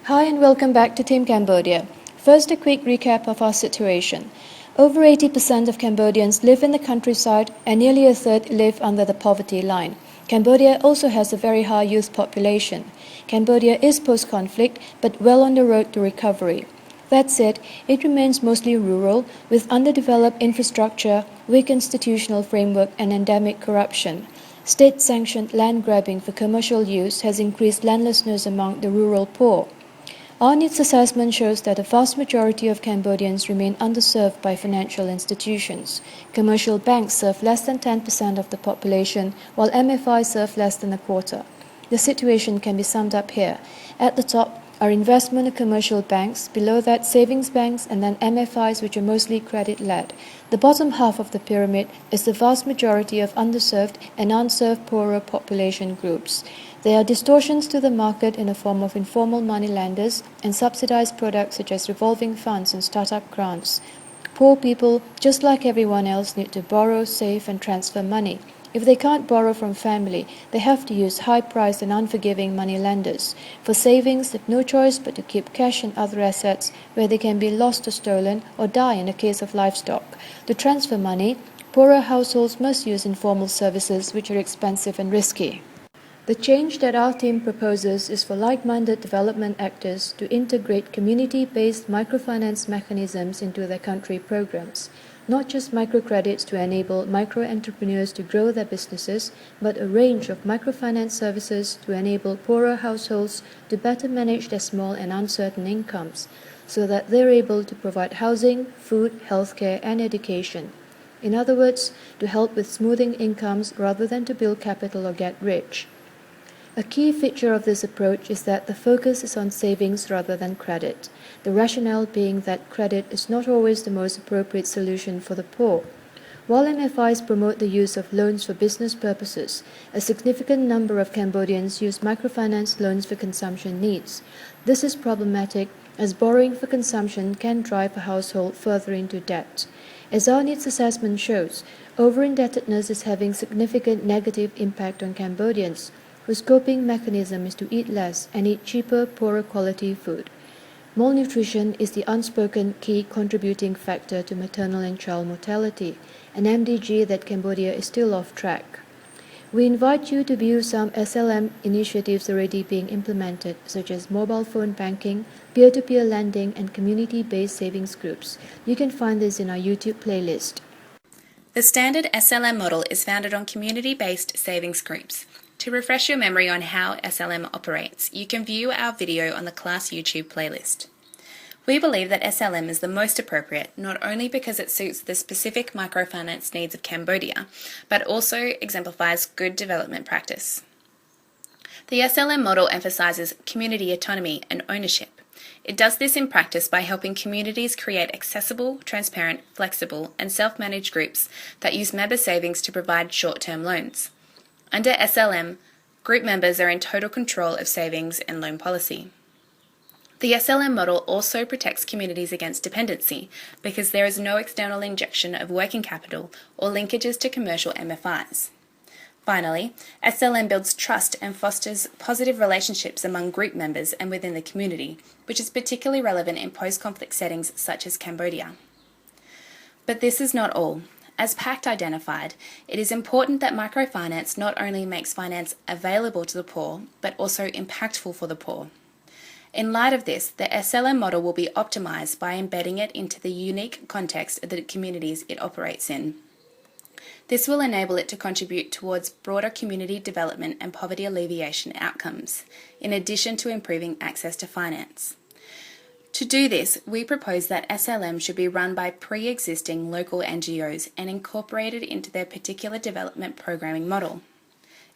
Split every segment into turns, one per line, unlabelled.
Hi and welcome back to Team Cambodia. First, a quick recap of our situation. Over 80% of Cambodians live in the countryside and nearly a third live under the poverty line. Cambodia also has a very high youth population. Cambodia is post-conflict but well on the road to recovery. That said, it remains mostly rural with underdeveloped infrastructure, weak institutional framework and endemic corruption. State-sanctioned land grabbing for commercial use has increased landlessness among the rural poor. Our needs assessment shows that a vast majority of Cambodians remain underserved by financial institutions. Commercial banks serve less than 10% of the population, while MFIs serve less than a quarter. The situation can be summed up here. At the top are investment and commercial banks, below that savings banks, and then MFIs, which are mostly credit-led. The bottom half of the pyramid is the vast majority of underserved and unserved poorer population groups. There are distortions to the market in the form of informal moneylenders and subsidized products such as revolving funds and startup grants. Poor people, just like everyone else, need to borrow, save, and transfer money. If they can't borrow from family, they have to use high-priced and unforgiving moneylenders. For savings, they've no choice but to keep cash and other assets where they can be lost or stolen or die in the case of livestock. To transfer money, poorer households must use informal services which are expensive and risky. The change that our team proposes is for like-minded development actors to integrate community-based microfinance mechanisms into their country programs. Not just microcredits to enable micro-entrepreneurs to grow their businesses, but a range of microfinance services to enable poorer households to better manage their small and uncertain incomes, so that they're able to provide housing, food, healthcare, and education. In other words, to help with smoothing incomes rather than to build capital or get rich. A key feature of this approach is that the focus is on savings rather than credit, the rationale being that credit is not always the most appropriate solution for the poor. While MFIs promote the use of loans for business purposes, a significant number of Cambodians use microfinance loans for consumption needs. This is problematic as borrowing for consumption can drive a household further into debt. As our needs assessment shows, over-indebtedness is having significant negative impact on Cambodians, whose coping mechanism is to eat less and eat cheaper, poorer quality food. Malnutrition is the unspoken key contributing factor to maternal and child mortality, an MDG that Cambodia is still off track. We invite you to view some SLM initiatives already being implemented, such as mobile phone banking, peer-to-peer lending, and community-based savings groups. You can find this in our YouTube playlist.
The standard SLM model is founded on community-based savings groups. To refresh your memory on how SLM operates, you can view our video on the class YouTube playlist. We believe that SLM is the most appropriate, not only because it suits the specific microfinance needs of Cambodia, but also exemplifies good development practice. The SLM model emphasizes community autonomy and ownership. It does this in practice by helping communities create accessible, transparent, flexible, and self-managed groups that use member savings to provide short-term loans. Under SLM, group members are in total control of savings and loan policy. The SLM model also protects communities against dependency because there is no external injection of working capital or linkages to commercial MFIs. Finally, SLM builds trust and fosters positive relationships among group members and within the community, which is particularly relevant in post-conflict settings such as Cambodia. But this is not all. As PACT identified, it is important that microfinance not only makes finance available to the poor, but also impactful for the poor. In light of this, the SLM model will be optimized by embedding it into the unique context of the communities it operates in. This will enable it to contribute towards broader community development and poverty alleviation outcomes, in addition to improving access to finance. To do this, we propose that SLM should be run by pre-existing local NGOs and incorporated into their particular development programming model.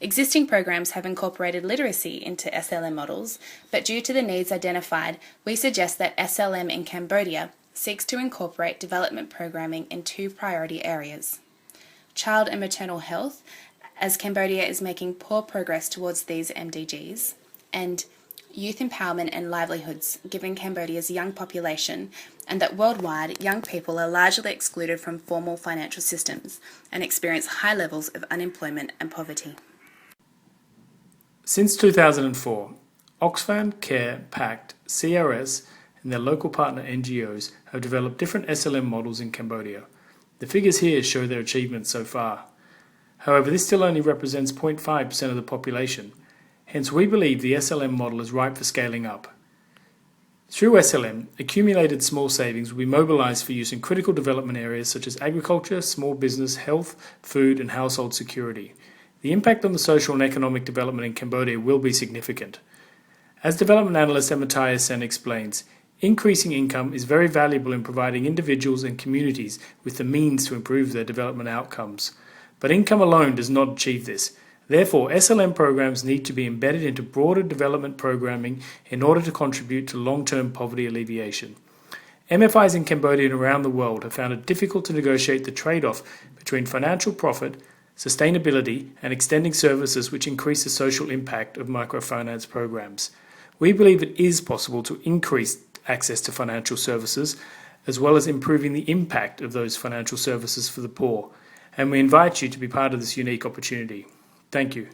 Existing programs have incorporated literacy into SLM models, but due to the needs identified, we suggest that SLM in Cambodia seeks to incorporate development programming in two priority areas: child and maternal health, as Cambodia is making poor progress towards these MDGs, and youth empowerment and livelihoods, given Cambodia's young population, and that worldwide young people are largely excluded from formal financial systems and experience high levels of unemployment and poverty.
Since 2004, Oxfam, CARE, PACT, CRS, and their local partner NGOs have developed different SLM models in Cambodia. The figures here show their achievements so far. However, this still only represents 0.5% of the population. Hence, we believe the SLM model is ripe for scaling up. Through SLM, accumulated small savings will be mobilised for use in critical development areas such as agriculture, small business, health, food and household security. The impact on the social and economic development in Cambodia will be significant. As development analyst Matthias Sen explains, increasing income is very valuable in providing individuals and communities with the means to improve their development outcomes. But income alone does not achieve this. Therefore, SLM programs need to be embedded into broader development programming in order to contribute to long-term poverty alleviation. MFIs in Cambodia and around the world have found it difficult to negotiate the trade-off between financial profit, sustainability, and extending services which increase the social impact of microfinance programs. We believe it is possible to increase access to financial services, as well as improving the impact of those financial services for the poor, and we invite you to be part of this unique opportunity. Thank you.